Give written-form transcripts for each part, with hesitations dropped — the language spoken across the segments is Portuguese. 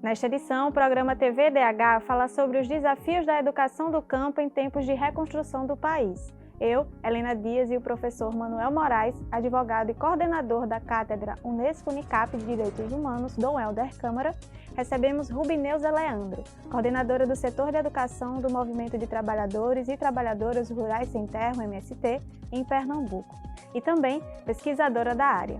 Nesta edição, o programa TVDH fala sobre os desafios da educação do campo em tempos de reconstrução do país. Eu, Helena Dias e o professor Manuel Moraes, advogado e coordenador da Cátedra Unesco-Unicap de Direitos Humanos, Dom Helder Câmara, recebemos Rubineuza Leandro, coordenadora do setor de educação do Movimento de Trabalhadores e Trabalhadoras Rurais Sem Terra, MST, em Pernambuco, e também pesquisadora da área.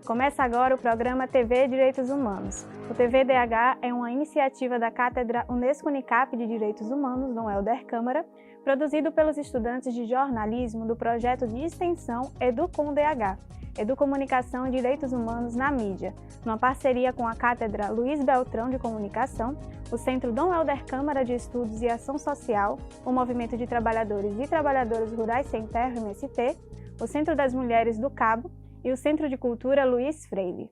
Começa agora o programa TV Direitos Humanos. O TVDH é uma iniciativa da Cátedra Unesco-Unicap de Direitos Humanos, Dom Helder Câmara, produzido pelos estudantes de jornalismo do projeto de extensão EduComDH, Educomunicação e Direitos Humanos na Mídia, numa parceria com a Cátedra Luiz Beltrão de Comunicação, o Centro Dom Helder Câmara de Estudos e Ação Social, o Movimento de Trabalhadores e Trabalhadoras Rurais Sem Terra, MST, o Centro das Mulheres do Cabo e o Centro de Cultura Luiz Freire.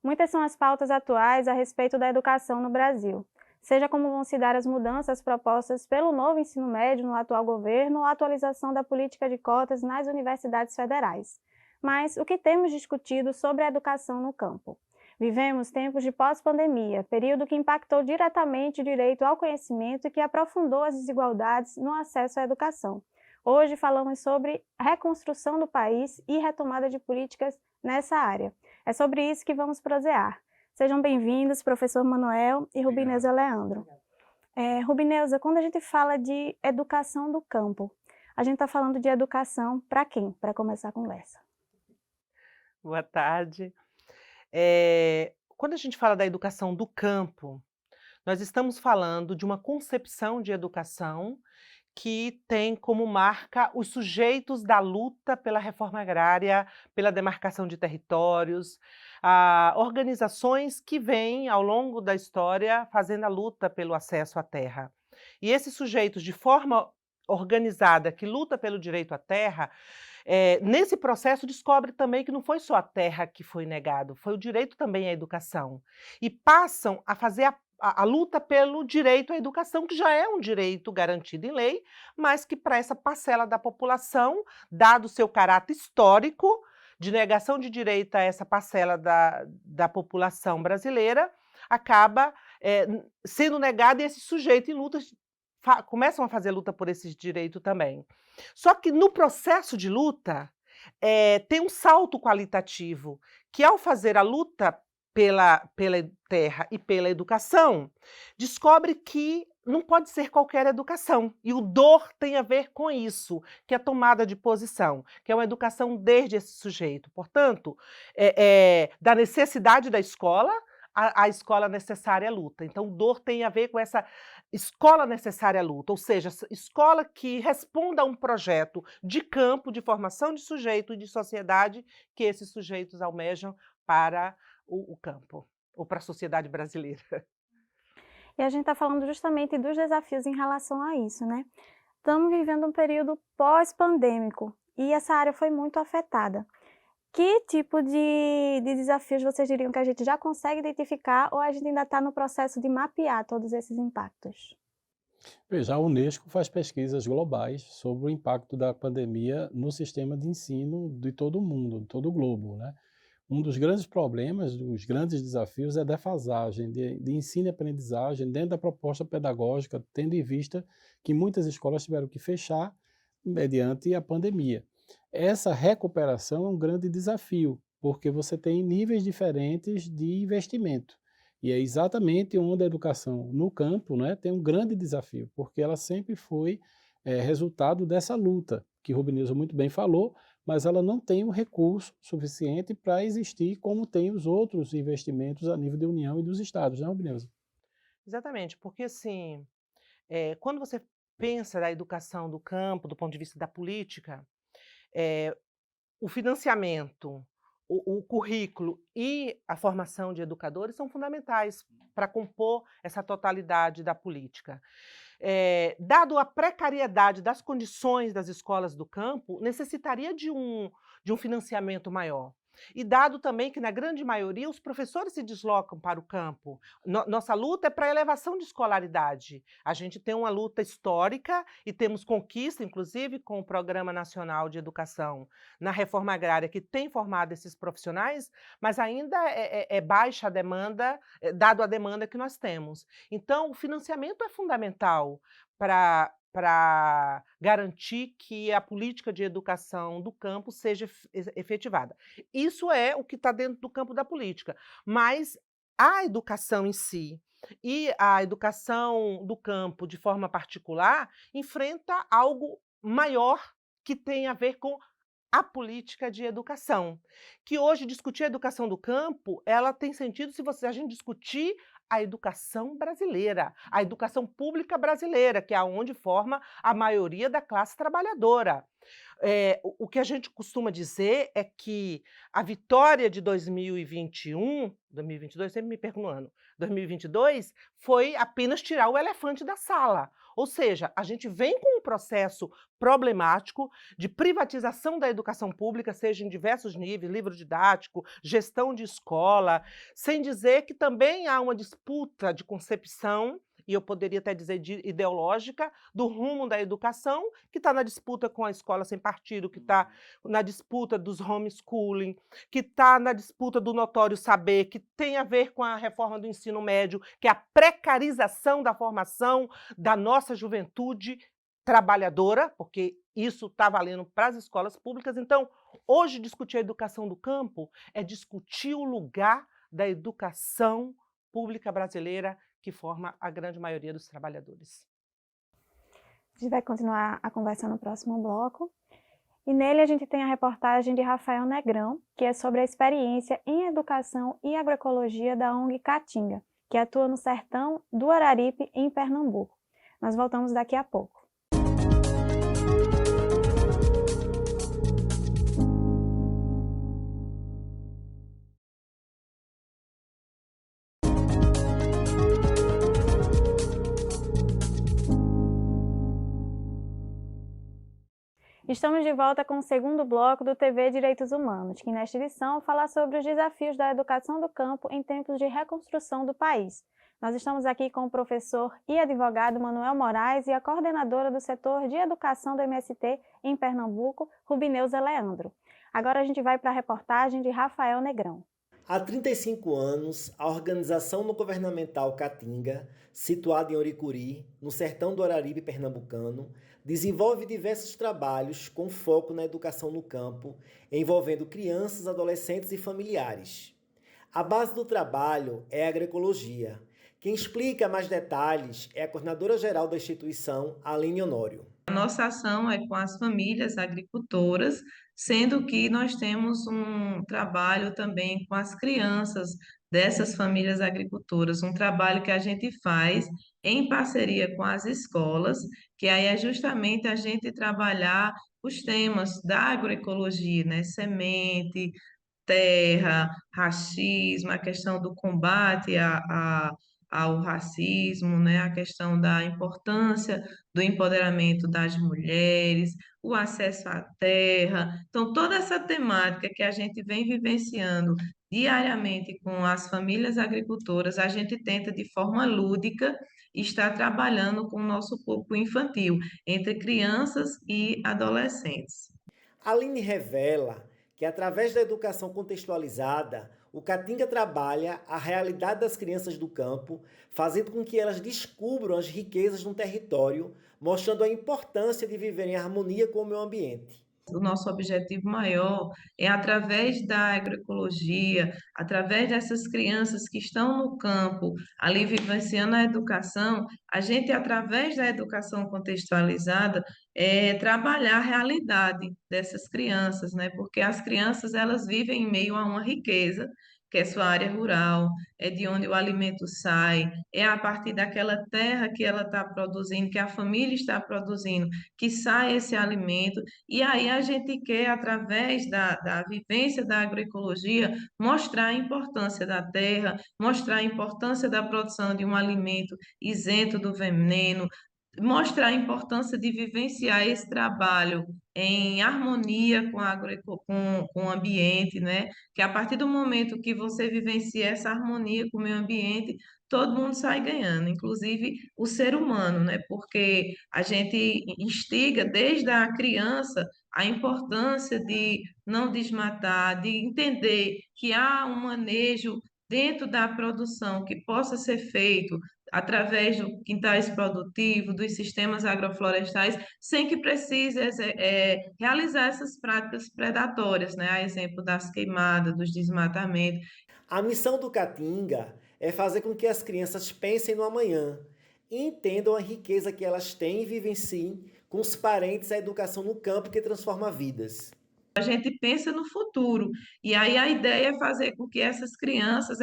Muitas são as pautas atuais a respeito da educação no Brasil, seja como vão se dar as mudanças propostas pelo novo ensino médio no atual governo ou a atualização da política de cotas nas universidades federais. Mas o que temos discutido sobre a educação no campo? Vivemos tempos de pós-pandemia, período que impactou diretamente o direito ao conhecimento e que aprofundou as desigualdades no acesso à educação. Hoje falamos sobre reconstrução do país e retomada de políticas nessa área. É sobre isso que vamos prosear. Sejam bem-vindos, professor Manuel e Rubineuza Leandro. Rubineuza, quando a gente fala de educação do campo, a gente está falando de educação para quem? Para começar a conversa. Boa tarde. Quando a gente fala da educação do campo, nós estamos falando de uma concepção de educação que tem como marca os sujeitos da luta pela reforma agrária, pela demarcação de territórios, organizações que vêm, ao longo da história, fazendo a luta pelo acesso à terra. E esses sujeitos, de forma organizada, que luta pelo direito à terra, nesse processo descobre também que não foi só a terra que foi negado, foi o direito também à educação. E passam a fazer a luta pelo direito à educação, que já é um direito garantido em lei, mas que para essa parcela da população, dado o seu caráter histórico de negação de direito a essa parcela da população brasileira, acaba sendo negado e esse sujeito em luta começam a fazer luta por esse direito também. Só que no processo de luta, tem um salto qualitativo, que ao fazer a luta pela terra e pela educação, descobre que não pode ser qualquer educação. E o DOR tem a ver com isso, que é a tomada de posição, que é uma educação desde esse sujeito. Portanto, da necessidade da escola, a escola necessária à luta. Então, o DOR tem a ver com essa escola necessária à luta, ou seja, escola que responda a um projeto de campo, de formação de sujeito e de sociedade que esses sujeitos almejam para o campo, ou para a sociedade brasileira. E a gente está falando justamente dos desafios em relação a isso, né? Estamos vivendo um período pós-pandêmico e essa área foi muito afetada. Que tipo de desafios vocês diriam que a gente já consegue identificar ou a gente ainda está no processo de mapear todos esses impactos? Veja, a Unesco faz pesquisas globais sobre o impacto da pandemia no sistema de ensino de todo o mundo, de todo o globo, né? Um dos grandes problemas, dos grandes desafios é a defasagem de ensino e aprendizagem dentro da proposta pedagógica, tendo em vista que muitas escolas tiveram que fechar mediante a pandemia. Essa recuperação é um grande desafio, porque você tem níveis diferentes de investimento. E é exatamente onde a educação no campo, né, tem um grande desafio, porque ela sempre foi resultado dessa luta, que Rubineuza muito bem falou, mas ela não tem o recurso suficiente para existir como tem os outros investimentos a nível da União e dos Estados, né, Rubineuza? Exatamente, porque assim, quando você pensa na educação do campo, do ponto de vista da política, o financiamento, o currículo e a formação de educadores são fundamentais para compor essa totalidade da política. Dado a precariedade das condições das escolas do campo, necessitaria de um financiamento maior. E dado também que, na grande maioria, os professores se deslocam para o campo. Nossa luta é para a elevação de escolaridade. A gente tem uma luta histórica e temos conquista, inclusive, com o Programa Nacional de Educação na reforma agrária, que tem formado esses profissionais, mas ainda é baixa a demanda, dado a demanda que nós temos. Então, o financiamento é fundamental para garantir que a política de educação do campo seja efetivada. Isso é o que está dentro do campo da política, mas a educação em si e a educação do campo, de forma particular, enfrenta algo maior que tem a ver com a política de educação, que hoje discutir a educação do campo, ela tem sentido se a gente discutir a educação brasileira, a educação pública brasileira, que é aonde forma a maioria da classe trabalhadora. O que a gente costuma dizer é que a vitória de 2021, 2022, sempre me perco no ano, 2022, foi apenas tirar o elefante da sala. Ou seja, a gente vem com um processo problemático de privatização da educação pública, seja em diversos níveis, livro didático, gestão de escola, sem dizer que também há uma disputa de concepção, e eu poderia até dizer ideológica, do rumo da educação, que está na disputa com a escola sem partido, que está na disputa dos homeschooling, que está na disputa do notório saber, que tem a ver com a reforma do ensino médio, que é a precarização da formação da nossa juventude trabalhadora, porque isso está valendo para as escolas públicas. Então, hoje, discutir a educação do campo é discutir o lugar da educação pública brasileira, que forma a grande maioria dos trabalhadores. A gente vai continuar a conversa no próximo bloco. E nele a gente tem a reportagem de Rafael Negrão, que é sobre a experiência em educação e agroecologia da ONG Caatinga, que atua no sertão do Araripe, em Pernambuco. Nós voltamos daqui a pouco. Estamos de volta com o segundo bloco do TV Direitos Humanos, que nesta edição fala sobre os desafios da educação do campo em tempos de reconstrução do país. Nós estamos aqui com o professor e advogado Manuel Moraes e a coordenadora do setor de educação do MST em Pernambuco, Rubineuza Leandro. Agora a gente vai para a reportagem de Rafael Negrão. Há 35 anos, a organização não governamental Caatinga, situada em Oricuri, no sertão do Araripe pernambucano, desenvolve diversos trabalhos com foco na educação no campo, envolvendo crianças, adolescentes e familiares. A base do trabalho é a agroecologia. Quem explica mais detalhes é a coordenadora-geral da instituição, Aline Honório. A nossa ação é com as famílias agricultoras, sendo que nós temos um trabalho também com as crianças dessas famílias agricultoras, um trabalho que a gente faz em parceria com as escolas, que aí é justamente a gente trabalhar os temas da agroecologia, né? Semente, terra, racismo, a questão do combate ao racismo, né? A questão da importância do empoderamento das mulheres, o acesso à terra. Então, toda essa temática que a gente vem vivenciando diariamente com as famílias agricultoras, a gente tenta de forma lúdica estar trabalhando com o nosso público infantil, entre crianças e adolescentes. Aline revela que, através da educação contextualizada, o Caatinga trabalha a realidade das crianças do campo, fazendo com que elas descubram as riquezas de um território, mostrando a importância de viver em harmonia com o meio ambiente. O nosso objetivo maior é, através da agroecologia, através dessas crianças que estão no campo, ali vivenciando a educação, a gente, através da educação contextualizada, trabalhar a realidade dessas crianças, né? Porque as crianças, elas vivem em meio a uma riqueza, que é sua área rural, é de onde o alimento sai, é a partir daquela terra que ela está produzindo, que a família está produzindo, que sai esse alimento. E aí a gente quer, através da vivência da agroecologia, mostrar a importância da terra, mostrar a importância da produção de um alimento isento do veneno, mostrar a importância de vivenciar esse trabalho em harmonia com, com o ambiente, né? Que a partir do momento que você vivencia essa harmonia com o meio ambiente, todo mundo sai ganhando, inclusive o ser humano, né? Porque a gente instiga desde a criança a importância de não desmatar, de entender que há um manejo dentro da produção que possa ser feito através do quintais produtivos, dos sistemas agroflorestais, sem que precise realizar essas práticas predatórias, né? A exemplo das queimadas, dos desmatamentos. A missão do Caatinga é fazer com que as crianças pensem no amanhã e entendam a riqueza que elas têm e vivenciem com os parentes a educação no campo que transforma vidas. A gente pensa no futuro. E aí a ideia é fazer com que essas crianças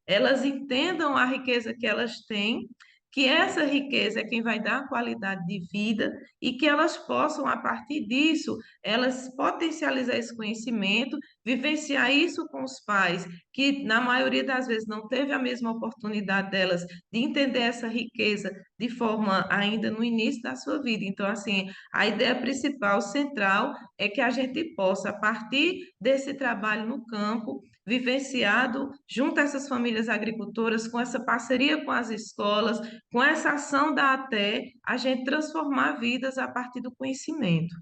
elas entendam a riqueza que elas têm, que essa riqueza é quem vai dar qualidade de vida e que elas possam, a partir disso, elas potencializar esse conhecimento, vivenciar isso com os pais, que na maioria das vezes não teve a mesma oportunidade delas de entender essa riqueza de forma ainda no início da sua vida. Então, assim, a ideia principal, central, é que a gente possa, a partir desse trabalho no campo, vivenciado junto a essas famílias agricultoras, com essa parceria com as escolas, com essa ação da ATE, a gente transformar vidas a partir do conhecimento.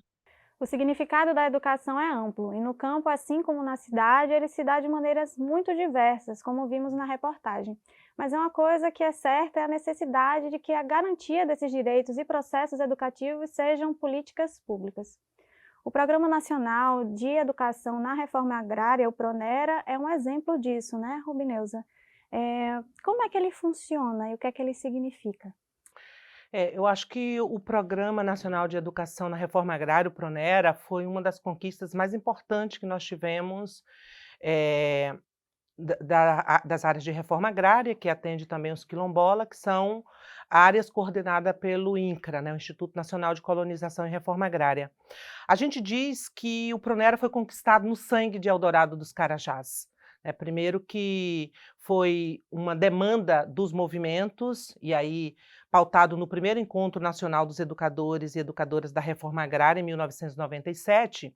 O significado da educação é amplo e no campo, assim como na cidade, ele se dá de maneiras muito diversas, como vimos na reportagem. Mas uma coisa que é certa é a necessidade de que a garantia desses direitos e processos educativos sejam políticas públicas. O Programa Nacional de Educação na Reforma Agrária, o PRONERA, é um exemplo disso, né, Rubineuza? Como é que ele funciona e o que é que ele significa? Eu acho que o Programa Nacional de Educação na Reforma Agrária, o PRONERA, foi uma das conquistas mais importantes que nós tivemos eh, das áreas de reforma agrária, que atende também os quilombola, que são áreas coordenadas pelo INCRA, né, o Instituto Nacional de Colonização e Reforma Agrária. A gente diz que o PRONERA foi conquistado no sangue de Eldorado dos Carajás. Primeiro que foi uma demanda dos movimentos, e aí pautado no primeiro Encontro Nacional dos Educadores e Educadoras da Reforma Agrária, em 1997,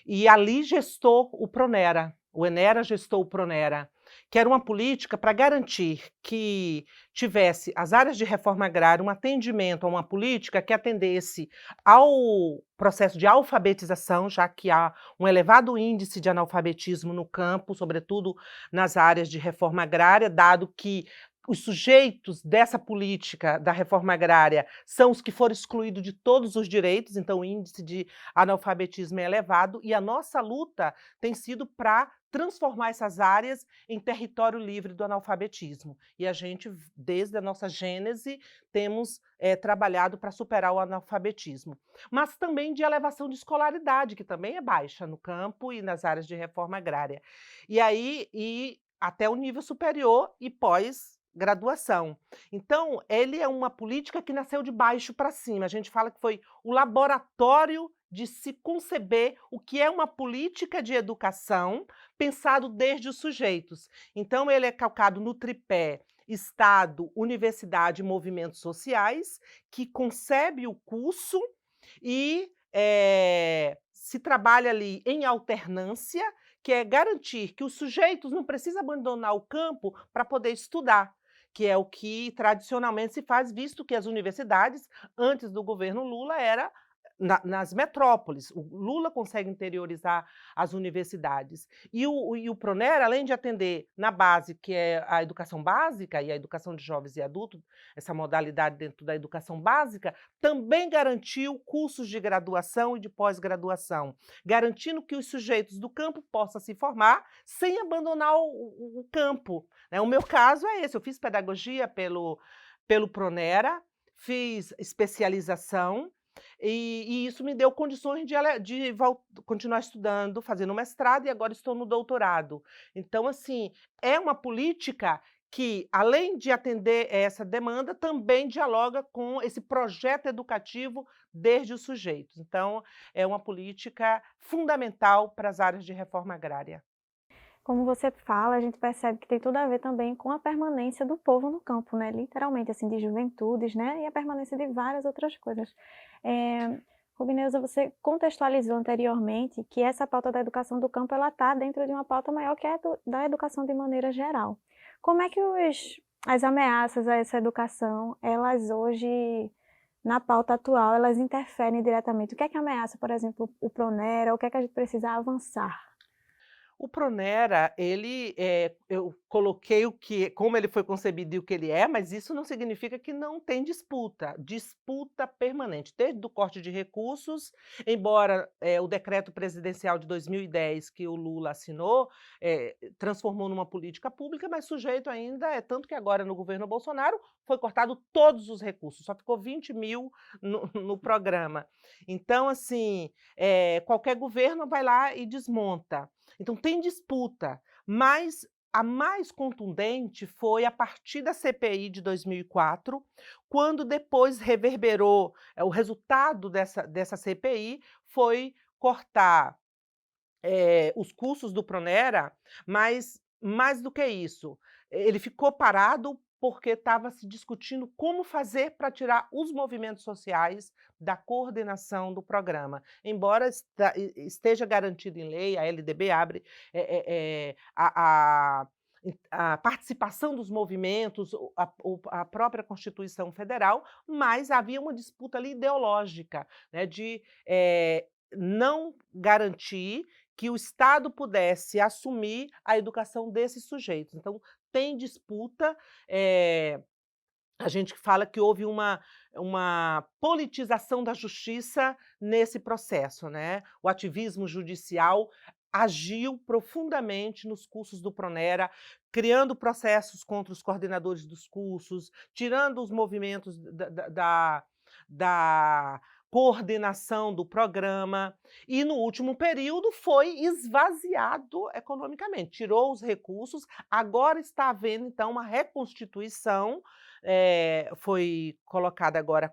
e ali gestou o PRONERA, o ENERA gestou o PRONERA, que era uma política para garantir que tivesse as áreas de reforma agrária um atendimento a uma política que atendesse ao processo de alfabetização, já que há um elevado índice de analfabetismo no campo, sobretudo nas áreas de reforma agrária, dado que os sujeitos dessa política da reforma agrária são os que foram excluídos de todos os direitos, então o índice de analfabetismo é elevado, e a nossa luta tem sido para transformar essas áreas em território livre do analfabetismo. E a gente, desde a nossa gênese, temos trabalhado para superar o analfabetismo. Mas também de elevação de escolaridade, que também é baixa no campo e nas áreas de reforma agrária. E aí, até o nível superior e pós-graduação. Então, ele é uma política que nasceu de baixo para cima. A gente fala que foi o laboratório de se conceber o que é uma política de educação pensado desde os sujeitos. Então, ele é calcado no tripé Estado, Universidade e Movimentos Sociais, que concebe o curso e se trabalha ali em alternância, que é garantir que os sujeitos não precisam abandonar o campo para poder estudar, que é o que tradicionalmente se faz, visto que as universidades, antes do governo Lula, era nas metrópoles. O Lula consegue interiorizar as universidades. E o PRONERA, além de atender na base, que é a educação básica e a educação de jovens e adultos, essa modalidade dentro da educação básica, também garantiu cursos de graduação e de pós-graduação, garantindo que os sujeitos do campo possam se formar sem abandonar o campo. O meu caso é esse, eu fiz pedagogia pelo PRONERA, fiz especialização, e isso me deu condições de continuar estudando, fazendo mestrado, e agora estou no doutorado. Então, assim, é uma política que, além de atender essa demanda, também dialoga com esse projeto educativo desde os sujeitos. Então, é uma política fundamental para as áreas de reforma agrária. Como você fala, a gente percebe que tem tudo a ver também com a permanência do povo no campo, né? Literalmente, assim, de juventudes, né? E a permanência de várias outras coisas. Rubineuza, você contextualizou anteriormente que essa pauta da educação do campo, ela está dentro de uma pauta maior que é da educação de maneira geral. Como é que as ameaças a essa educação, elas hoje, na pauta atual, elas interferem diretamente? O que é que ameaça, por exemplo, o Pronera? O que é que a gente precisa avançar? O Pronera, eu coloquei como ele foi concebido e o que ele é, mas isso não significa que não tem disputa permanente, desde o corte de recursos, embora o decreto presidencial de 2010 que o Lula assinou, transformou numa política pública, mas sujeito ainda tanto que agora no governo Bolsonaro foi cortado todos os recursos, só ficou 20 mil no programa. Então, assim, qualquer governo vai lá e desmonta. Então tem disputa, mas a mais contundente foi a partir da CPI de 2004, quando depois reverberou, o resultado dessa CPI foi cortar os custos do Pronera, mas mais do que isso, ele ficou parado porque estava se discutindo como fazer para tirar os movimentos sociais da coordenação do programa. Embora esteja garantido em lei, a LDB abre a participação dos movimentos, a própria Constituição Federal, mas havia uma disputa ali ideológica, né, de não garantir que o Estado pudesse assumir a educação desses sujeitos. Então, tem disputa, a gente fala que houve uma politização da justiça nesse processo, né. O ativismo judicial agiu profundamente nos cursos do Pronera, criando processos contra os coordenadores dos cursos, tirando os movimentos da coordenação do programa, e no último período foi esvaziado economicamente, tirou os recursos, agora está havendo então uma reconstituição, foi colocada agora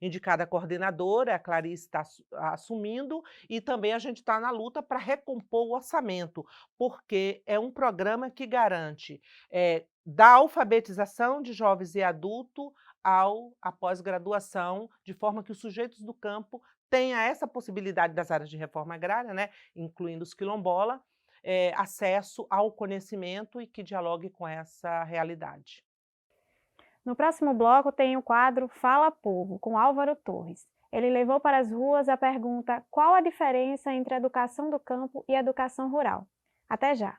indicada a coordenadora, a Clarice está assumindo, e também a gente está na luta para recompor o orçamento, porque é um programa que garante da alfabetização de jovens e adultos à pós-graduação, de forma que os sujeitos do campo tenham essa possibilidade das áreas de reforma agrária, né, incluindo os quilombola, acesso ao conhecimento e que dialogue com essa realidade. No próximo bloco tem o quadro Fala Povo, com Álvaro Torres. Ele levou para as ruas a pergunta: qual a diferença entre a educação do campo e a educação rural? Até já!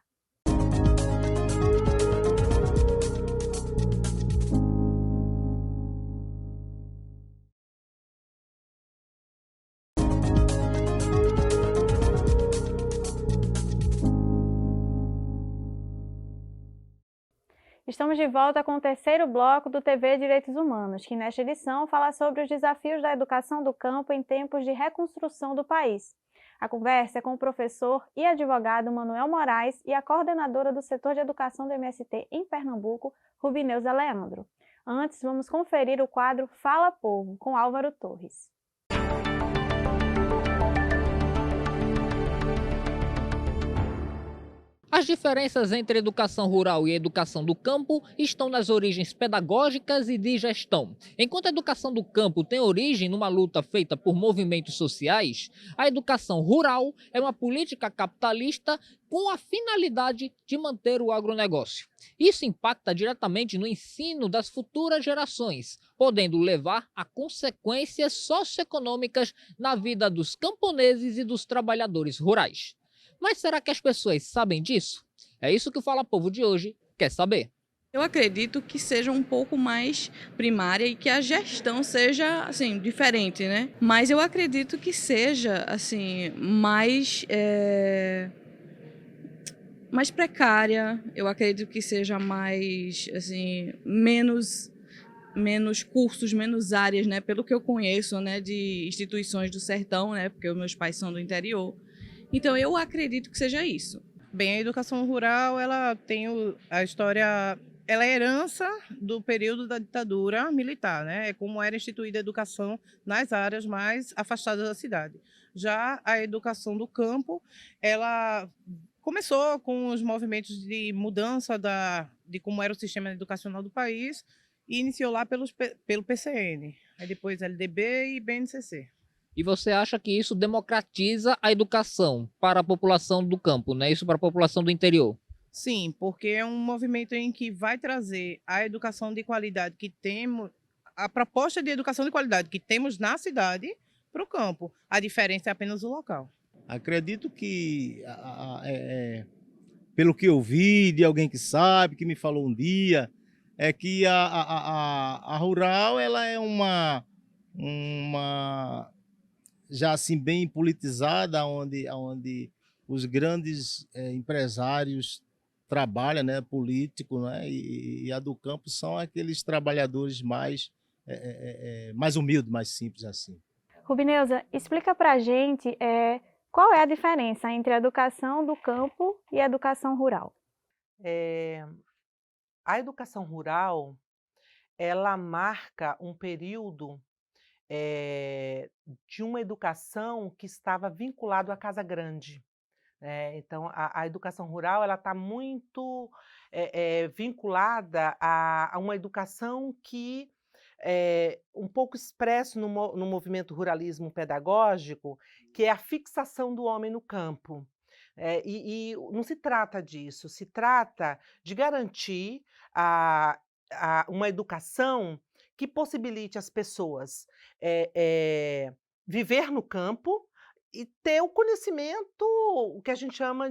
Estamos de volta com o terceiro bloco do TV Direitos Humanos, que nesta edição fala sobre os desafios da educação do campo em tempos de reconstrução do país. A conversa é com o professor e advogado Manuel Moraes e a coordenadora do setor de educação do MST em Pernambuco, Rubineuza Leandro. Antes, vamos conferir o quadro Fala Povo, com Álvaro Torres. As diferenças entre educação rural e educação do campo estão nas origens pedagógicas e de gestão. Enquanto a educação do campo tem origem numa luta feita por movimentos sociais, a educação rural é uma política capitalista com a finalidade de manter o agronegócio. Isso impacta diretamente no ensino das futuras gerações, podendo levar a consequências socioeconômicas na vida dos camponeses e dos trabalhadores rurais. Mas será que as pessoas sabem disso? É isso que o Fala Povo de hoje quer saber. Eu acredito que seja um pouco mais primária e que a gestão seja, assim, diferente, né? Mas eu acredito que seja, assim, mais precária. Eu acredito que seja mais, assim, menos cursos, menos áreas, né? Pelo que eu conheço, né, de instituições do sertão, né? Porque os meus pais são do interior. Então, eu acredito que seja isso. Bem, a educação rural, ela tem a história, ela é herança do período da ditadura militar, né? É como era instituída a educação nas áreas mais afastadas da cidade. Já a educação do campo, ela Começou com os movimentos de mudança de como era o sistema educacional do país e iniciou lá pelo PCN, aí depois LDB e BNCC. E você acha que isso democratiza a educação para a população do campo, né? Isso para a população do interior? Sim, porque é um movimento em que vai trazer a educação de qualidade que temos, a proposta de educação de qualidade que temos na cidade para o campo. A diferença é apenas o local. Acredito que, pelo que eu vi de alguém que sabe, que me falou um dia, é que a rural ela é uma já assim bem politizada, onde os grandes empresários trabalham, né, político, né, e a do campo são aqueles trabalhadores mais humildes, mais simples assim. Rubineuza, explica pra gente qual é a diferença entre a educação do campo e a educação rural. A educação rural, ela marca um período de uma educação que estava vinculado à casa grande. Então, a educação rural ela está muito vinculada a uma educação que um pouco expresso no movimento ruralismo pedagógico, que é a fixação do homem no campo. E não se trata disso, se trata de garantir uma educação que possibilite às pessoas viver no campo e ter o conhecimento, o que a gente chama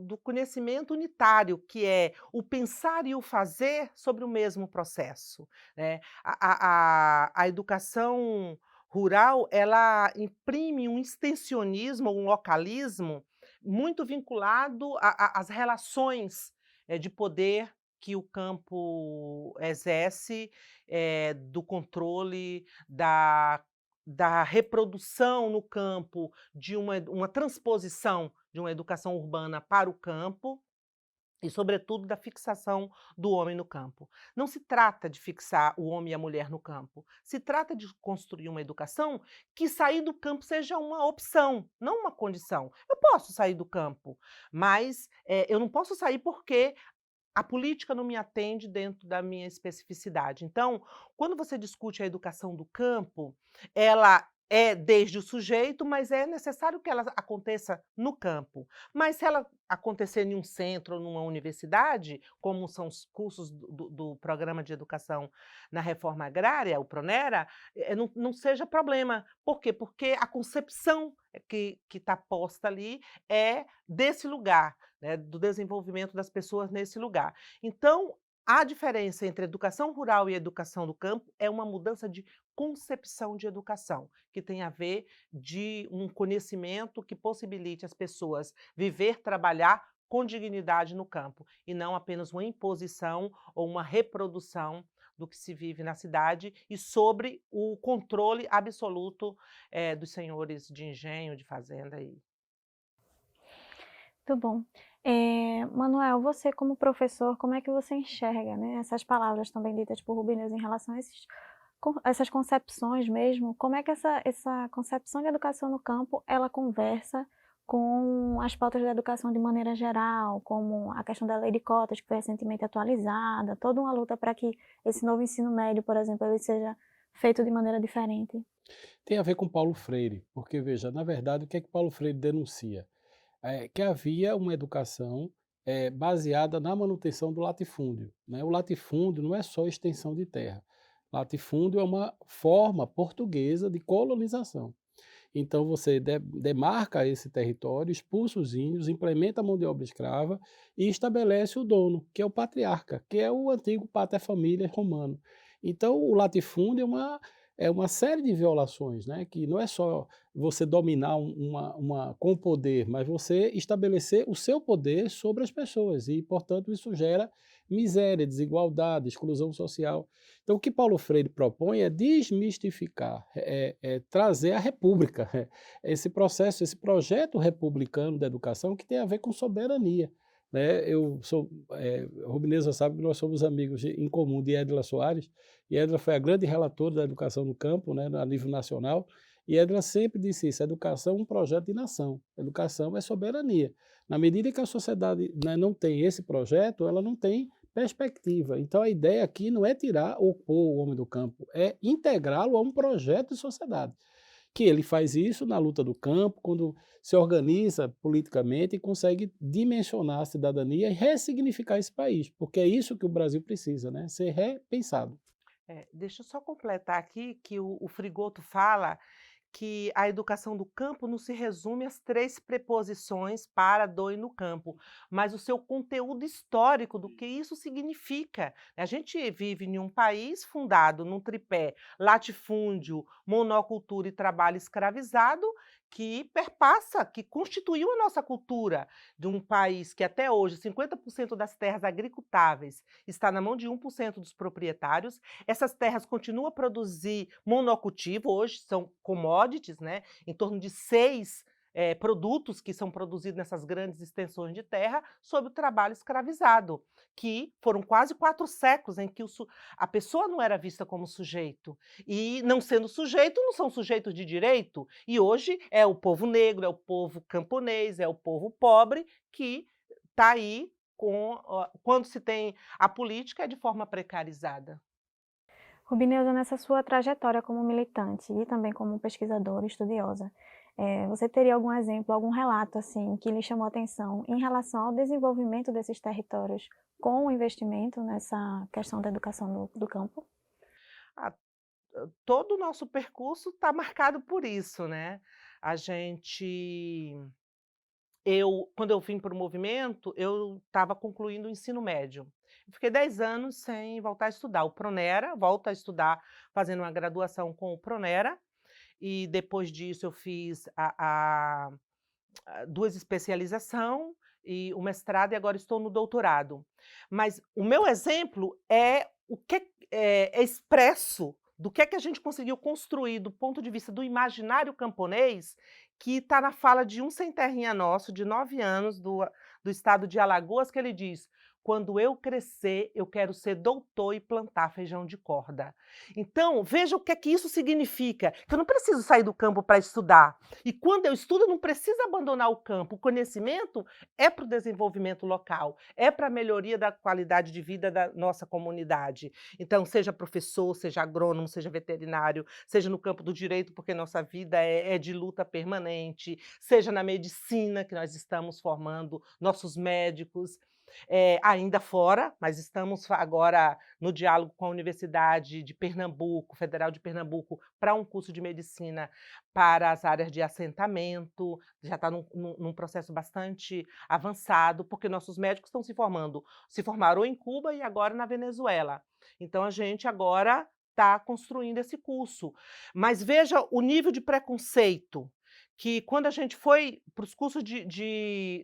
do conhecimento unitário, que é o pensar e o fazer sobre o mesmo processo, né? A educação rural, ela imprime um extensionismo, um localismo muito vinculado às relações de poder que o campo exerce, do controle, da reprodução no campo, de uma transposição de uma educação urbana para o campo e, sobretudo, da fixação do homem no campo. Não se trata de fixar o homem e a mulher no campo, se trata de construir uma educação que sair do campo seja uma opção, não uma condição. Eu posso sair do campo, mas eu não posso sair porque a política não me atende dentro da minha especificidade. Então, quando você discute a educação do campo, ela é desde o sujeito, mas é necessário que ela aconteça no campo. Mas se ela acontecer em um centro ou numa universidade, como são os cursos do Programa de Educação na Reforma Agrária, o PRONERA, não seja problema. Por quê? Porque a concepção que está posta ali é desse lugar, né, do desenvolvimento das pessoas nesse lugar. Então, a diferença entre educação rural e educação do campo é uma mudança de concepção de educação, que tem a ver de um conhecimento que possibilite as pessoas viver, trabalhar com dignidade no campo, e não apenas uma imposição ou uma reprodução do que se vive na cidade e sobre o controle absoluto dos senhores de engenho, de fazenda. Muito bom. Manuel, você como professor, como é que você enxerga, né, essas palavras também ditas por Rubineuza em relação a essas concepções mesmo? Como é que essa concepção de educação no campo, ela conversa com as pautas da educação de maneira geral, como a questão da lei de cotas, que foi recentemente atualizada, toda uma luta para que esse novo ensino médio, por exemplo, ele seja feito de maneira diferente? Tem a ver com Paulo Freire, porque, veja, na verdade, o que é que Paulo Freire denuncia? Que havia uma educação baseada na manutenção do latifúndio, né? O latifúndio não é só extensão de terra. Latifúndio é uma forma portuguesa de colonização. Então você demarca esse território, expulsa os índios, implementa a mão de obra escrava e estabelece o dono, que é o patriarca, que é o antigo pater familias romano. Então o latifúndio é uma série de violações, né? Que não é só você dominar com o poder, mas você estabelecer o seu poder sobre as pessoas e, portanto, isso gera miséria, desigualdade, exclusão social. Então, o que Paulo Freire propõe é desmistificar, trazer a república, esse processo, esse projeto republicano da educação que tem a ver com soberania. Né? Rubineuza sabe que nós somos amigos em comum de Edla Soares, e Edla foi a grande relatora da educação no campo, né, a nível nacional, E Edna sempre disse isso: educação é um projeto de nação, educação é soberania. Na medida que a sociedade, né, não tem esse projeto, ela não tem perspectiva. Então a ideia aqui não é tirar ou pôr o homem do campo, é integrá-lo a um projeto de sociedade. Que ele faz isso na luta do campo, quando se organiza politicamente e consegue dimensionar a cidadania e ressignificar esse país, porque é isso que o Brasil precisa, né? Ser repensado. Deixa eu só completar aqui que o Frigoto fala que a educação do campo não se resume às 3 preposições para, do e no campo, mas o seu conteúdo histórico do que isso significa. A gente vive em um país fundado num tripé latifúndio, monocultura e trabalho escravizado, que perpassa, que constituiu a nossa cultura, de um país que até hoje 50% das terras agricultáveis está na mão de 1% dos proprietários. Essas terras continuam a produzir monocultivo, hoje são commodities, né? Em torno de 6 produtos que são produzidos nessas grandes extensões de terra sob o trabalho escravizado, que foram quase 4 séculos em que a pessoa não era vista como sujeito. E não sendo sujeito, não são sujeitos de direito. E hoje é o povo negro, é o povo camponês, é o povo pobre que está aí quando se tem a política é de forma precarizada. Rubineuza, nessa sua trajetória como militante e também como pesquisadora, estudiosa, você teria algum exemplo, algum relato assim que lhe chamou a atenção em relação ao desenvolvimento desses territórios com o investimento nessa questão da educação do campo? Ah, todo o nosso percurso está marcado por isso, né? Quando eu vim para o movimento, eu estava concluindo o ensino médio. Eu fiquei 10 anos sem voltar a estudar. O Pronera, volto a estudar fazendo uma graduação com o Pronera, e depois disso eu fiz 2 especialização e o mestrado, e agora estou no doutorado. Mas o meu exemplo é o que é expresso do que a gente conseguiu construir do ponto de vista do imaginário camponês, que está na fala de um sem terrinha nosso, de 9 anos, do estado de Alagoas, que ele diz: quando eu crescer, eu quero ser doutor e plantar feijão de corda. Então, veja o que é que isso significa, que eu não preciso sair do campo para estudar. E quando eu estudo, eu não preciso abandonar o campo. O conhecimento é para o desenvolvimento local, é para a melhoria da qualidade de vida da nossa comunidade. Então, seja professor, seja agrônomo, seja veterinário, seja no campo do direito, porque nossa vida é de luta permanente, seja na medicina, que nós estamos formando nossos médicos, ainda fora, mas estamos agora no diálogo com a Universidade de Pernambuco, Federal de Pernambuco, para um curso de medicina para as áreas de assentamento, já está num processo bastante avançado, porque nossos médicos estão se formaram em Cuba e agora na Venezuela. Então a gente agora está construindo esse curso. Mas veja o nível de preconceito que quando a gente foi para os cursos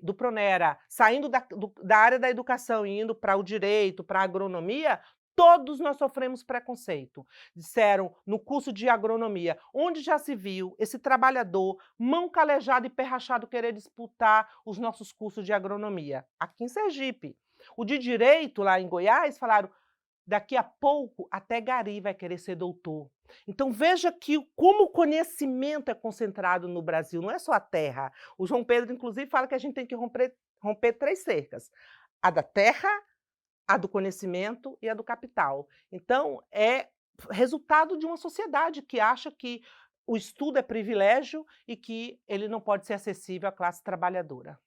do Pronera, saindo da área da educação e indo para o direito, para a agronomia, todos nós sofremos preconceito. Disseram, no curso de agronomia, onde já se viu esse trabalhador, mão calejada e pé rachado, querer disputar os nossos cursos de agronomia? Aqui em Sergipe. O de direito, lá em Goiás, falaram: daqui a pouco até Gari vai querer ser doutor. Então veja como o conhecimento é concentrado no Brasil, não é só a terra. O João Pedro, inclusive, fala que a gente tem que romper 3 cercas: a da terra, a do conhecimento e a do capital. Então é resultado de uma sociedade que acha que o estudo é privilégio e que ele não pode ser acessível à classe trabalhadora.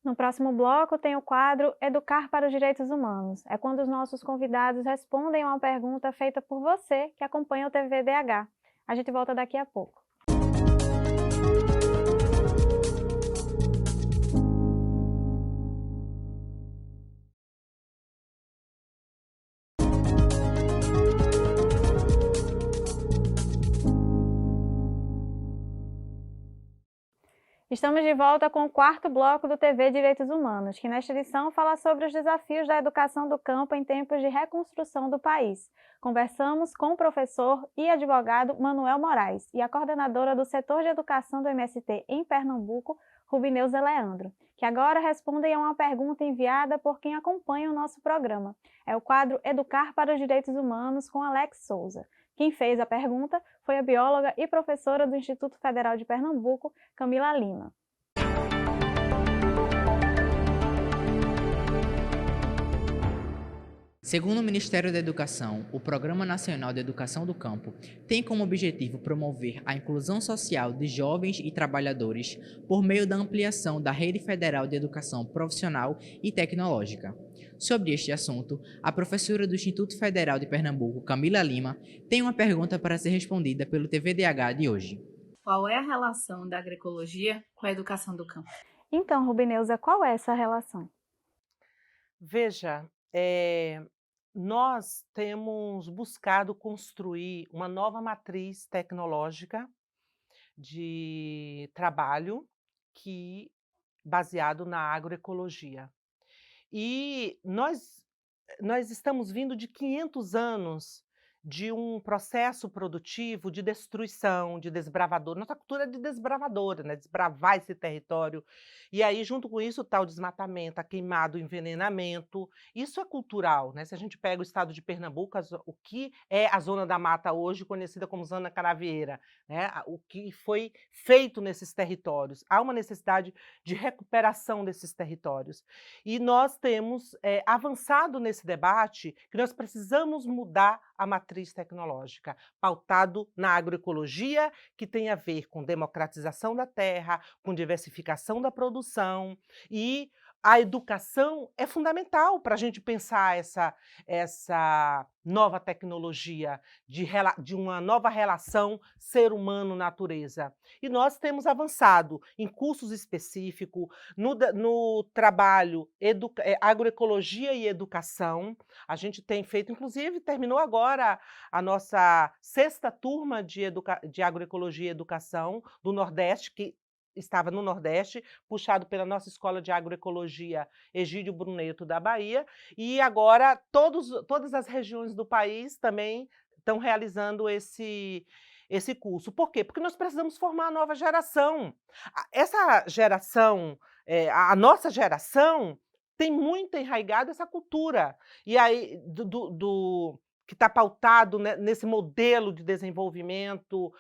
No próximo bloco tem o quadro Educar para os Direitos Humanos. É quando os nossos convidados respondem a uma pergunta feita por você que acompanha o TVDH. A gente volta daqui a pouco. Estamos de volta com o quarto bloco do TV Direitos Humanos, que nesta edição fala sobre os desafios da educação do campo em tempos de reconstrução do país. Conversamos com o professor e advogado Manuel Moraes e a coordenadora do setor de educação do MST em Pernambuco, Rubineuza Leandro, que agora respondem a uma pergunta enviada por quem acompanha o nosso programa. É o quadro Educar para os Direitos Humanos com Alex Souza. Quem fez a pergunta foi a bióloga e professora do Instituto Federal de Pernambuco, Camila Lima. Segundo o Ministério da Educação, o Programa Nacional de Educação do Campo tem como objetivo promover a inclusão social de jovens e trabalhadores por meio da ampliação da Rede Federal de Educação Profissional e Tecnológica. Sobre este assunto, a professora do Instituto Federal de Pernambuco, Camila Lima, tem uma pergunta para ser respondida pelo TVDH de hoje. Qual é a relação da agroecologia com a educação do campo? Então, Rubineuza, qual é essa relação? Veja, nós temos buscado construir uma nova matriz tecnológica de trabalho baseado na agroecologia. E nós estamos vindo de 500 anos de um processo produtivo de destruição, de desbravador. Nossa cultura é de desbravadora, né? Desbravar esse território. E aí, junto com isso, está o desmatamento, a queimada, o envenenamento. Isso é cultural, né? Se a gente pega o estado de Pernambuco, o que é a Zona da Mata hoje, conhecida como Zona Canavieira, né? O que foi feito nesses territórios. Há uma necessidade de recuperação desses territórios. E nós temos avançado nesse debate que nós precisamos mudar a matriz tecnológica, pautado na agroecologia, que tem a ver com democratização da terra, com diversificação da produção, e a educação é fundamental para a gente pensar essa nova tecnologia, de uma nova relação ser humano-natureza. E nós temos avançado em cursos específicos, no trabalho agroecologia e educação. A gente tem feito, inclusive, terminou agora a nossa 6ª turma de agroecologia e educação do Nordeste, que estava no Nordeste, puxado pela nossa Escola de Agroecologia Egídio Bruneto da Bahia, e agora todas as regiões do país também estão realizando esse curso. Por quê? Porque nós precisamos formar a nova geração. Essa geração, a nossa geração, tem muito enraigado essa cultura. E aí, que está pautado, né, nesse modelo de desenvolvimento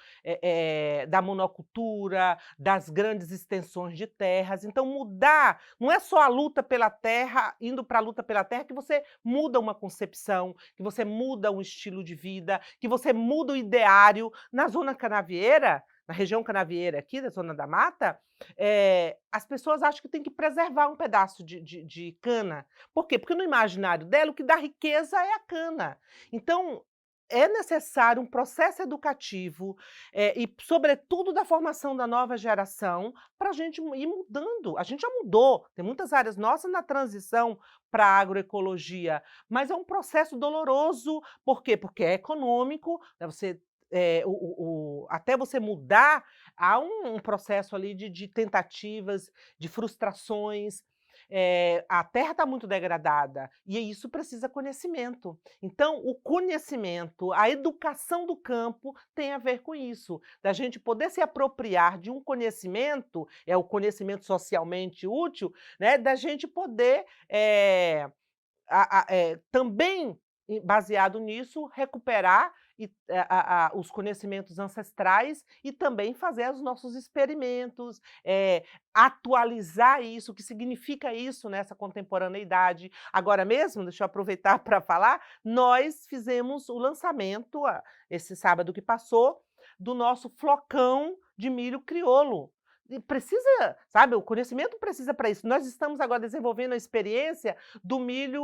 da monocultura, das grandes extensões de terras. Então, mudar, não é só a luta pela terra, indo para a luta pela terra, que você muda uma concepção, que você muda um estilo de vida, que você muda o ideário. Na Zona Canavieira, na região canavieira aqui, da Zona da Mata, as pessoas acham que tem que preservar um pedaço de cana. Por quê? Porque no imaginário dela, o que dá riqueza é a cana. Então, é necessário um processo educativo e, sobretudo, da formação da nova geração para a gente ir mudando. A gente já mudou, tem muitas áreas nossas na transição para a agroecologia, mas é um processo doloroso. Por quê? Porque é econômico, né? Até você mudar, há um processo ali de tentativas, de frustrações. A terra está muito degradada e isso precisa conhecimento. Então, o conhecimento, a educação do campo tem a ver com isso, da gente poder se apropriar de um conhecimento, o conhecimento socialmente útil, né, da gente poder também, baseado nisso, recuperar os conhecimentos ancestrais e também fazer os nossos experimentos, atualizar isso, o que significa isso nessa contemporaneidade. Agora mesmo, deixa eu aproveitar para falar, nós fizemos o lançamento, esse sábado que passou, do nosso flocão de milho crioulo. E precisa, sabe, o conhecimento precisa para isso. Nós estamos agora desenvolvendo a experiência do milho,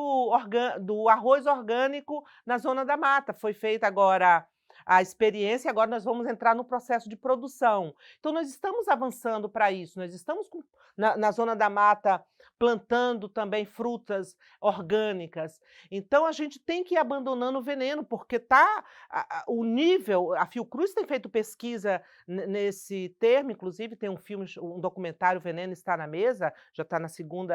do arroz orgânico na Zona da Mata. Foi feita agora a experiência, agora nós vamos entrar no processo de produção. Então, nós estamos avançando para isso, nós estamos na Zona da Mata plantando também frutas orgânicas. Então, a gente tem que ir abandonando o veneno, porque o nível, a Fiocruz tem feito pesquisa nesse termo, inclusive tem um documentário, Veneno Está na Mesa, já está na segundo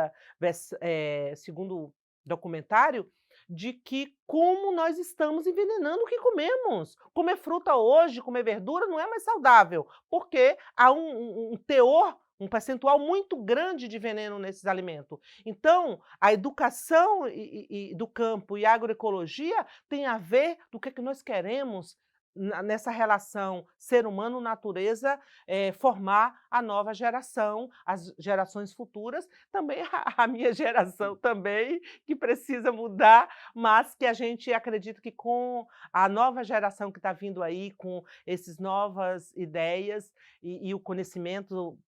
documentário, de que como nós estamos envenenando o que comemos. Comer fruta hoje, comer verdura não é mais saudável, porque há um teor, um percentual muito grande de veneno nesses alimentos. Então, a educação do campo e a agroecologia tem a ver do que nós queremos nessa relação ser humano-natureza, formar a nova geração, as gerações futuras, também a minha geração também, que precisa mudar, mas que a gente acredita que com a nova geração que está vindo aí, com essas novas ideias e o conhecimento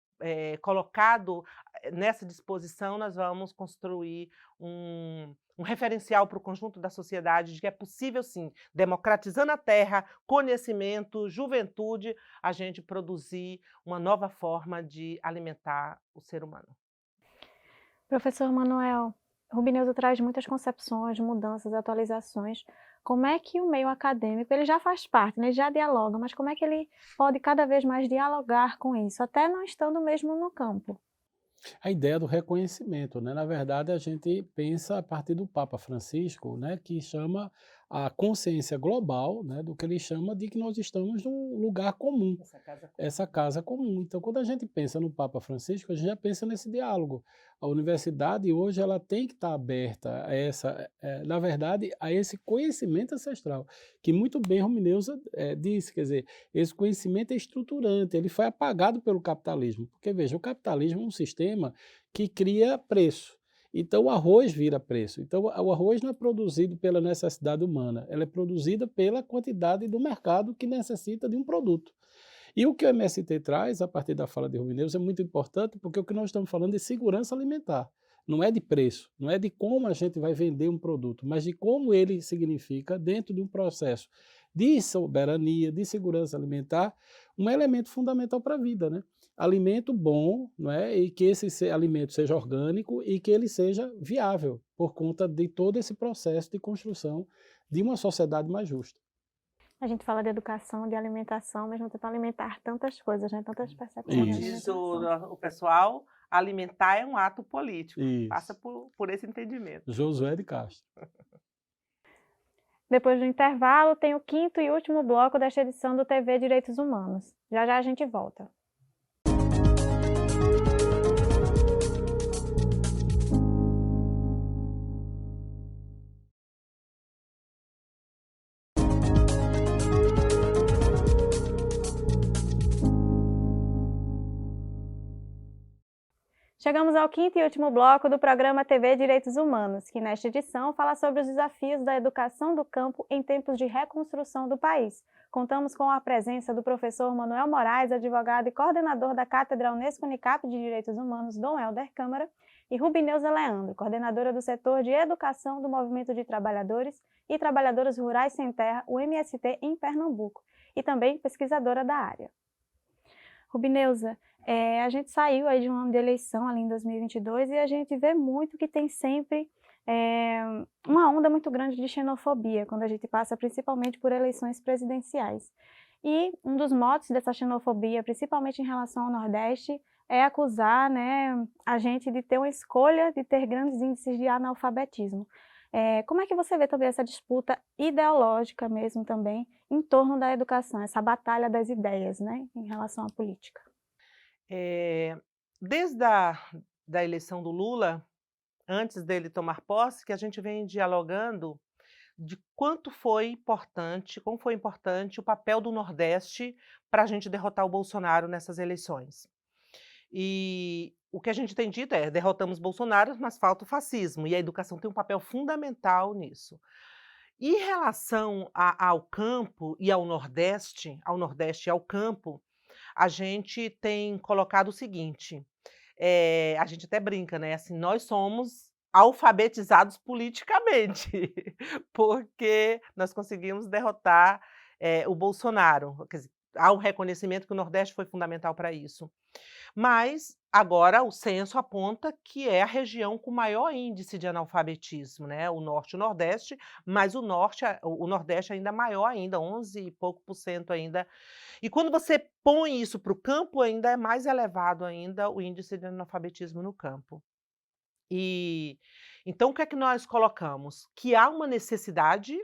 colocado nessa disposição, nós vamos construir um referencial para o conjunto da sociedade de que é possível, sim, democratizando a terra, conhecimento, juventude, a gente produzir uma nova forma de alimentar o ser humano. Professor Manuel, Rubineuza traz muitas concepções, mudanças, atualizações. Como é que o meio acadêmico, ele já faz parte, né, ele já dialoga, mas como é que ele pode cada vez mais dialogar com isso, até não estando mesmo no campo? A ideia do reconhecimento, né? Na verdade, a gente pensa a partir do Papa Francisco, né, que chama a consciência global, né, do que ele chama de que nós estamos num lugar comum, essa casa comum. Então, quando a gente pensa no Papa Francisco, a gente já pensa nesse diálogo. A universidade hoje ela tem que estar aberta a na verdade, a esse conhecimento ancestral, que muito bem Rubineuza disse, quer dizer, esse conhecimento é estruturante, ele foi apagado pelo capitalismo, porque veja, o capitalismo é um sistema que cria preço. Então o arroz vira preço. Então o arroz não é produzido pela necessidade humana, ela é produzida pela quantidade do mercado que necessita de um produto. E o que o MST traz, a partir da fala de Rubineuza, é muito importante, porque o que nós estamos falando é segurança alimentar. Não é de preço, não é de como a gente vai vender um produto, mas de como ele significa, dentro de um processo de soberania, de segurança alimentar, um elemento fundamental para a vida, né? Alimento bom, não é? E que esse alimento seja orgânico e que ele seja viável, por conta de todo esse processo de construção de uma sociedade mais justa. A gente fala de educação, de alimentação, mas não tenta alimentar tantas coisas, né? Tantas percepções. Como Isso. diz o pessoal, alimentar é um ato político. Isso. Passa por esse entendimento. Josué de Castro. Depois do intervalo, tem o quinto e último bloco desta edição do TV Direitos Humanos. Já já a gente volta. Chegamos ao quinto e último bloco do programa TV Direitos Humanos, que nesta edição fala sobre os desafios da educação do campo em tempos de reconstrução do país. Contamos com a presença do professor Manuel Moraes, advogado e coordenador da Cátedra Unesco Unicap de Direitos Humanos, Dom Helder Câmara, e Rubineuza Leandro, coordenadora do setor de educação do Movimento de Trabalhadores e Trabalhadoras Rurais Sem Terra, o MST, em Pernambuco, e também pesquisadora da área. Rubineuza, a gente saiu aí de um ano de eleição ali em 2022 e a gente vê muito que tem sempre uma onda muito grande de xenofobia quando a gente passa principalmente por eleições presidenciais. E um dos motes dessa xenofobia, principalmente em relação ao Nordeste, é acusar, né, a gente de ter uma escolha de ter grandes índices de analfabetismo. Como é que você vê também essa disputa ideológica mesmo também em torno da educação, essa batalha das ideias, né, em relação à política? Desde da eleição do Lula, antes dele tomar posse, que a gente vem dialogando de como foi importante o papel do Nordeste para a gente derrotar o Bolsonaro nessas eleições. E o que a gente tem dito é, derrotamos Bolsonaro, mas falta o fascismo, e a educação tem um papel fundamental nisso. Em relação ao campo e ao Nordeste e ao campo, a gente tem colocado o seguinte, a gente até brinca, né? Assim, nós somos alfabetizados politicamente, porque nós conseguimos derrotar o Bolsonaro. Quer dizer, há um reconhecimento que o Nordeste foi fundamental para isso. Mas agora o censo aponta que é a região com maior índice de analfabetismo, né? O Norte e o Nordeste, mas o Nordeste ainda maior ainda, 11 e pouco % ainda. E quando você põe isso para o campo, ainda é mais elevado ainda o índice de analfabetismo no campo. E então o que é que nós colocamos? Que há uma necessidade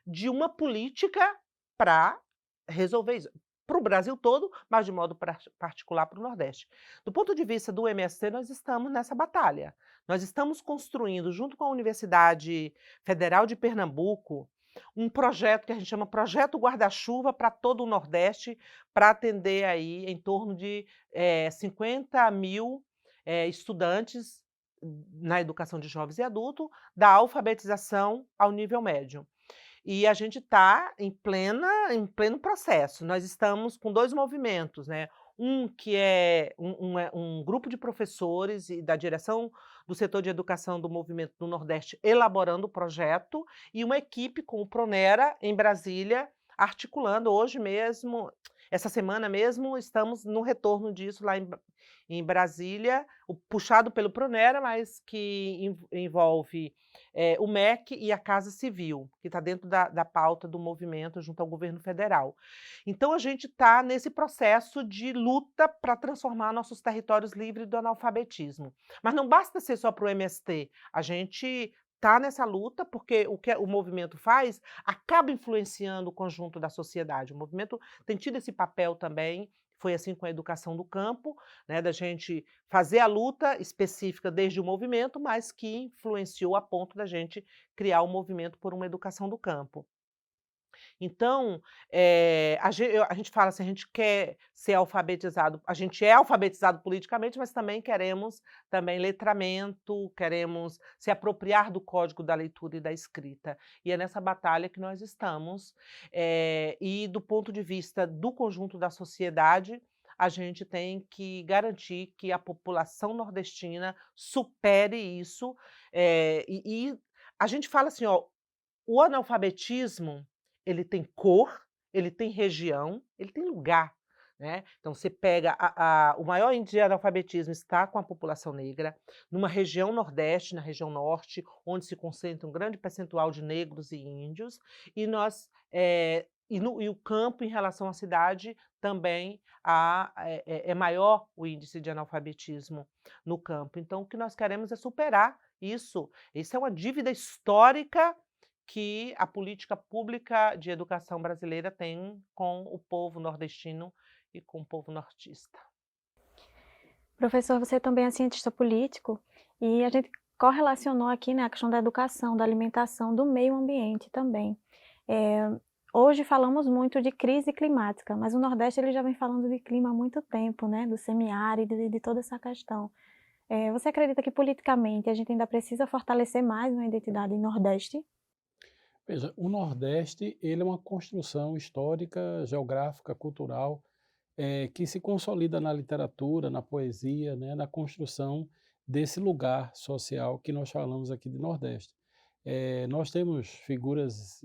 de uma política para resolver isso. Para o Brasil todo, mas de modo particular para o Nordeste. Do ponto de vista do MST, nós estamos nessa batalha. Nós estamos construindo, junto com a Universidade Federal de Pernambuco, um projeto que a gente chama Projeto Guarda-Chuva para todo o Nordeste, para atender aí em torno de 50.000 estudantes na educação de jovens e adultos, da alfabetização ao nível médio. E a gente está em pleno processo. Nós estamos com 2 movimentos, né? Um que é um grupo de professores e da direção do setor de educação do Movimento do Nordeste elaborando o projeto, e uma equipe com o Pronera em Brasília, articulando hoje mesmo, essa semana mesmo, estamos no retorno disso lá em Brasília, puxado pelo Pronera, mas que envolve o MEC e a Casa Civil, que está dentro da pauta do movimento junto ao governo federal. Então, a gente está nesse processo de luta para transformar nossos territórios livres do analfabetismo. Mas não basta ser só para o MST, a gente está nessa luta porque o que o movimento faz acaba influenciando o conjunto da sociedade. O movimento tem tido esse papel também, foi assim com a educação do campo, né, da gente fazer a luta específica desde o movimento, mas que influenciou a ponto da gente criar o movimento por uma educação do campo. Então, a gente fala assim, a gente quer ser alfabetizado, a gente é alfabetizado politicamente, mas também queremos letramento, queremos se apropriar do código da leitura e da escrita. E é nessa batalha que nós estamos. E do ponto de vista do conjunto da sociedade, a gente tem que garantir que a população nordestina supere isso. E a gente fala assim, ó, o analfabetismo, ele tem cor, ele tem região, ele tem lugar, né? Então você pega o maior índice de analfabetismo está com a população negra, numa região nordeste, na região norte, onde se concentra um grande percentual de negros e índios, e o campo, em relação à cidade, também é maior o índice de analfabetismo no campo. Então, o que nós queremos é superar isso. Isso é uma dívida histórica que a política pública de educação brasileira tem com o povo nordestino e com o povo nortista. Professor, você também é cientista político e a gente correlacionou aqui, né, a questão da educação, da alimentação, do meio ambiente também. Hoje falamos muito de crise climática, mas o Nordeste ele já vem falando de clima há muito tempo, né, do semiárido e de toda essa questão. Você acredita que politicamente a gente ainda precisa fortalecer mais uma identidade Nordeste? Veja, o Nordeste ele é uma construção histórica, geográfica, cultural, que se consolida na literatura, na poesia, né, na construção desse lugar social que nós falamos aqui de Nordeste. Nós temos figuras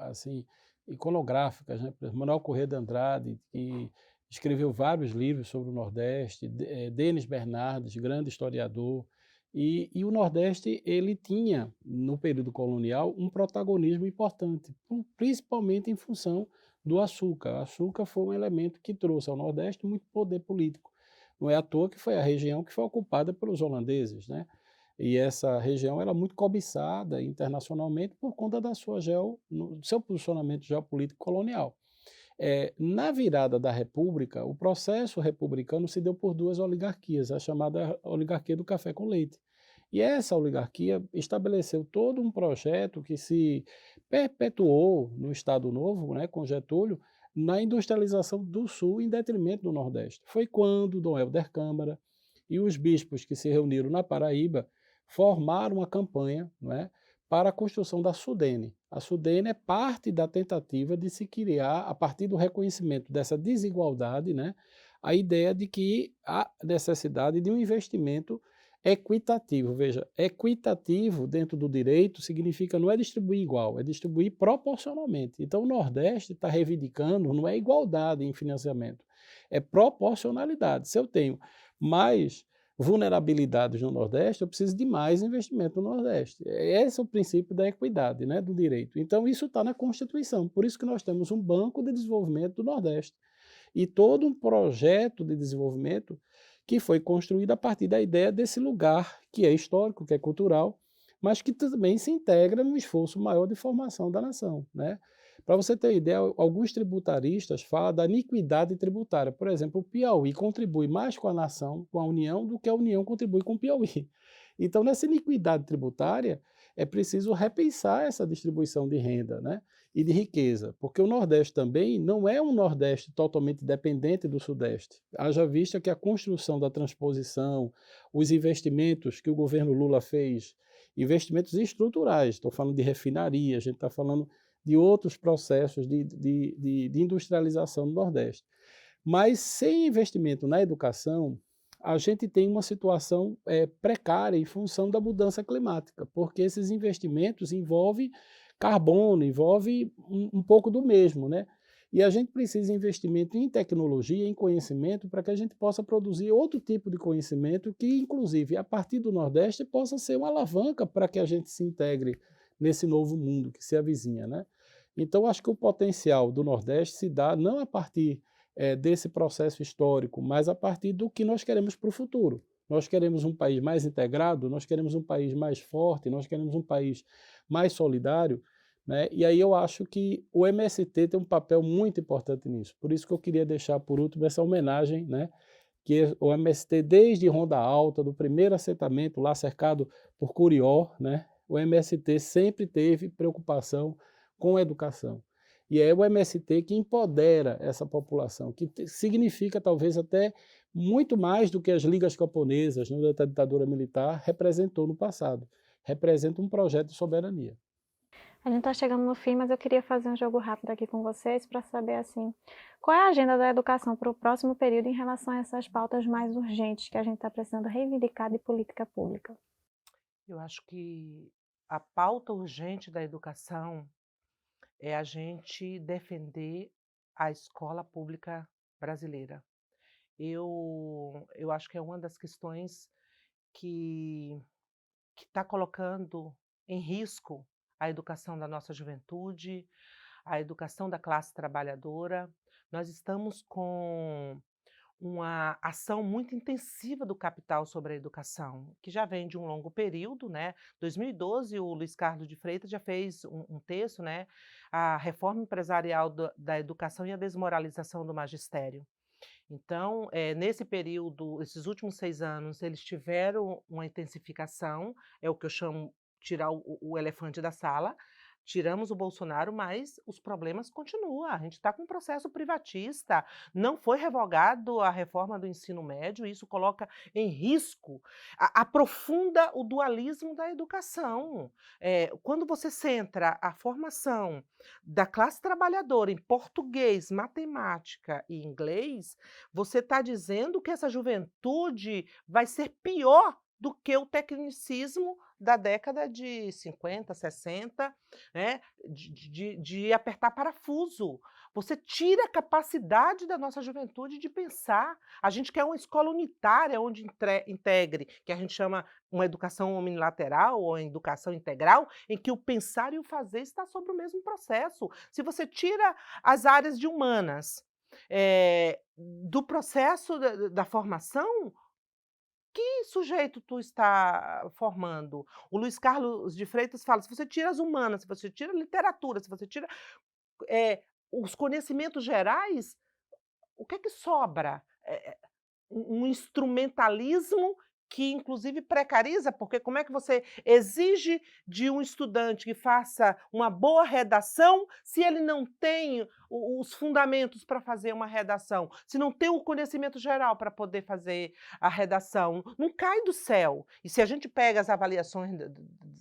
assim, iconográficas, né? Por exemplo, Manuel Corrêa de Andrade, que escreveu vários livros sobre o Nordeste, Denis Bernardes, grande historiador, e o Nordeste ele tinha, no período colonial, um protagonismo importante, principalmente em função do açúcar. O açúcar foi um elemento que trouxe ao Nordeste muito poder político. Não é à toa que foi a região que foi ocupada pelos holandeses, né? E essa região era muito cobiçada internacionalmente por conta do seu posicionamento geopolítico colonial. Na virada da República, o processo republicano se deu por 2 oligarquias, a chamada oligarquia do café com leite. E essa oligarquia estabeleceu todo um projeto que se perpetuou no Estado Novo, né, com Getúlio, na industrialização do Sul em detrimento do Nordeste. Foi quando Dom Helder Câmara e os bispos que se reuniram na Paraíba formaram uma campanha, né, para a construção da Sudene. A Sudene é parte da tentativa de se criar, a partir do reconhecimento dessa desigualdade, né, a ideia de que há necessidade de um investimento equitativo. Veja, equitativo dentro do direito significa não é distribuir igual, é distribuir proporcionalmente. Então o Nordeste está reivindicando, não é igualdade em financiamento, é proporcionalidade. Se eu tenho mais vulnerabilidades no Nordeste, eu preciso de mais investimento no Nordeste. Esse é o princípio da equidade, né, do direito. Então isso está na Constituição, por isso que nós temos um Banco de Desenvolvimento do Nordeste e todo um projeto de desenvolvimento que foi construído a partir da ideia desse lugar que é histórico, que é cultural, mas que também se integra num esforço maior de formação da nação, né? Para você ter ideia, alguns tributaristas falam da iniquidade tributária. Por exemplo, o Piauí contribui mais com a nação, com a União, do que a União contribui com o Piauí. Então, nessa iniquidade tributária, é preciso repensar essa distribuição de renda, né, e de riqueza, porque o Nordeste também não é um Nordeste totalmente dependente do Sudeste. Haja vista que a construção da transposição, os investimentos que o governo Lula fez, investimentos estruturais, estou falando de refinaria, a gente está falando de outros processos de industrialização no Nordeste. Mas sem investimento na educação, a gente tem uma situação precária em função da mudança climática, porque esses investimentos envolvem carbono, envolve um pouco do mesmo, né? E a gente precisa de investimento em tecnologia, em conhecimento, para que a gente possa produzir outro tipo de conhecimento que, inclusive, a partir do Nordeste, possa ser uma alavanca para que a gente se integre nesse novo mundo que se avizinha, né? Então, acho que o potencial do Nordeste se dá não a partir desse processo histórico, mas a partir do que nós queremos para o futuro. Nós queremos um país mais integrado, nós queremos um país mais forte, nós queremos um país mais solidário, né? E aí eu acho que o MST tem um papel muito importante nisso. Por isso que eu queria deixar por último essa homenagem, né? Que o MST, desde Ronda Alta, do primeiro assentamento lá cercado por Curió, né? O MST sempre teve preocupação com a educação. E é o MST que empodera essa população, que significa talvez até muito mais do que as ligas camponesas, da ditadura militar, representou no passado. Representa um projeto de soberania. A gente está chegando no fim, mas eu queria fazer um jogo rápido aqui com vocês para saber, assim, qual é a agenda da educação para o próximo período em relação a essas pautas mais urgentes que a gente está precisando reivindicar de política pública. Eu acho que a pauta urgente da educação é a gente defender a escola pública brasileira. Eu acho que é uma das questões que está colocando em risco a educação da nossa juventude, a educação da classe trabalhadora. Nós estamos com uma ação muito intensiva do capital sobre a educação, que já vem de um longo período, né? 2012, o Luiz Carlos de Freitas já fez um texto, né? A reforma empresarial da educação e a desmoralização do magistério. Então, nesse período, esses últimos 6 anos, eles tiveram uma intensificação, é o que eu chamo tirar o elefante da sala. Tiramos o Bolsonaro, mas os problemas continuam. A gente está com um processo privatista. Não foi revogado a reforma do ensino médio, isso coloca em risco, aprofunda o dualismo da educação. Quando você centra a formação da classe trabalhadora em português, matemática e inglês, você está dizendo que essa juventude vai ser pior do que o tecnicismo da década de 50, 60, né, de apertar parafuso. Você tira a capacidade da nossa juventude de pensar. A gente quer uma escola unitária, onde integre, que a gente chama uma educação unilateral ou educação integral, em que o pensar e o fazer está sobre o mesmo processo. Se você tira as áreas de humanas do processo da formação, que sujeito tu está formando? O Luiz Carlos de Freitas fala, se você tira as humanas, se você tira a literatura, se você tira os conhecimentos gerais, o que é que sobra? Um instrumentalismo que, inclusive, precariza, porque como é que você exige de um estudante que faça uma boa redação se ele não tem os fundamentos para fazer uma redação, se não tem o conhecimento geral para poder fazer a redação? Não cai do céu. E se a gente pega as avaliações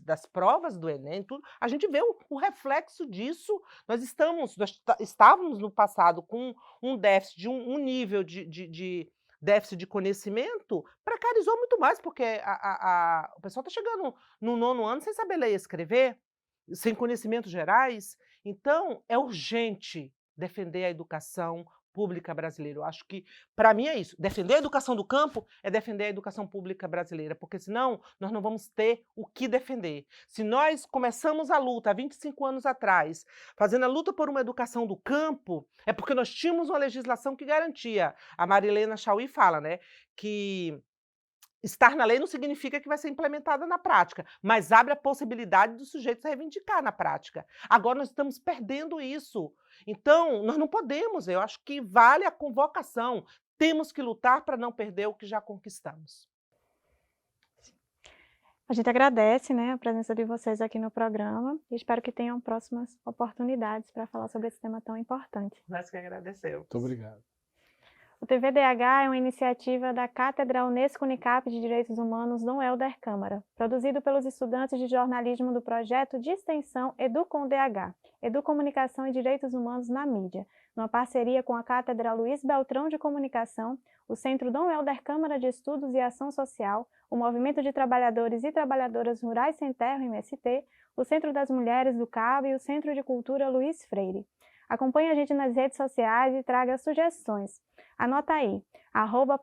das provas do Enem, tudo, a gente vê o reflexo disso. Nós estávamos no passado com um déficit, um nível de déficit de conhecimento, precarizou muito mais, porque o pessoal está chegando no 9º ano sem saber ler e escrever, sem conhecimentos gerais. Então, é urgente defender a educação pública brasileira. Eu acho que, para mim, é isso. Defender a educação do campo é defender a educação pública brasileira, porque senão nós não vamos ter o que defender. Se nós começamos a luta há 25 anos atrás, fazendo a luta por uma educação do campo, é porque nós tínhamos uma legislação que garantia. A Marilena Chauí fala, né, que estar na lei não significa que vai ser implementada na prática, mas abre a possibilidade dos sujeitos reivindicar na prática. Agora nós estamos perdendo isso. Então, nós não podemos, eu acho que vale a convocação. Temos que lutar para não perder o que já conquistamos. A gente agradece, né, a presença de vocês aqui no programa e espero que tenham próximas oportunidades para falar sobre esse tema tão importante. Nós que agradecemos. Muito obrigado. O TVDH é uma iniciativa da Cátedra Unesco Unicap de Direitos Humanos Dom Helder Câmara, produzido pelos estudantes de jornalismo do projeto de extensão EducomDH, Educomunicação e Direitos Humanos na Mídia, numa parceria com a Cátedra Luiz Beltrão de Comunicação, o Centro Dom Helder Câmara de Estudos e Ação Social, o Movimento de Trabalhadores e Trabalhadoras Rurais Sem Terra, MST, o Centro das Mulheres do Cabo e o Centro de Cultura Luiz Freire. Acompanhe a gente nas redes sociais e traga sugestões. Anota aí,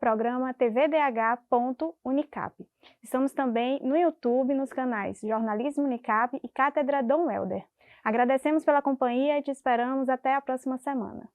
@programa tvdh.unicap. Estamos também no YouTube, nos canais Jornalismo Unicap e Cátedra Dom Helder. Agradecemos pela companhia e te esperamos até a próxima semana.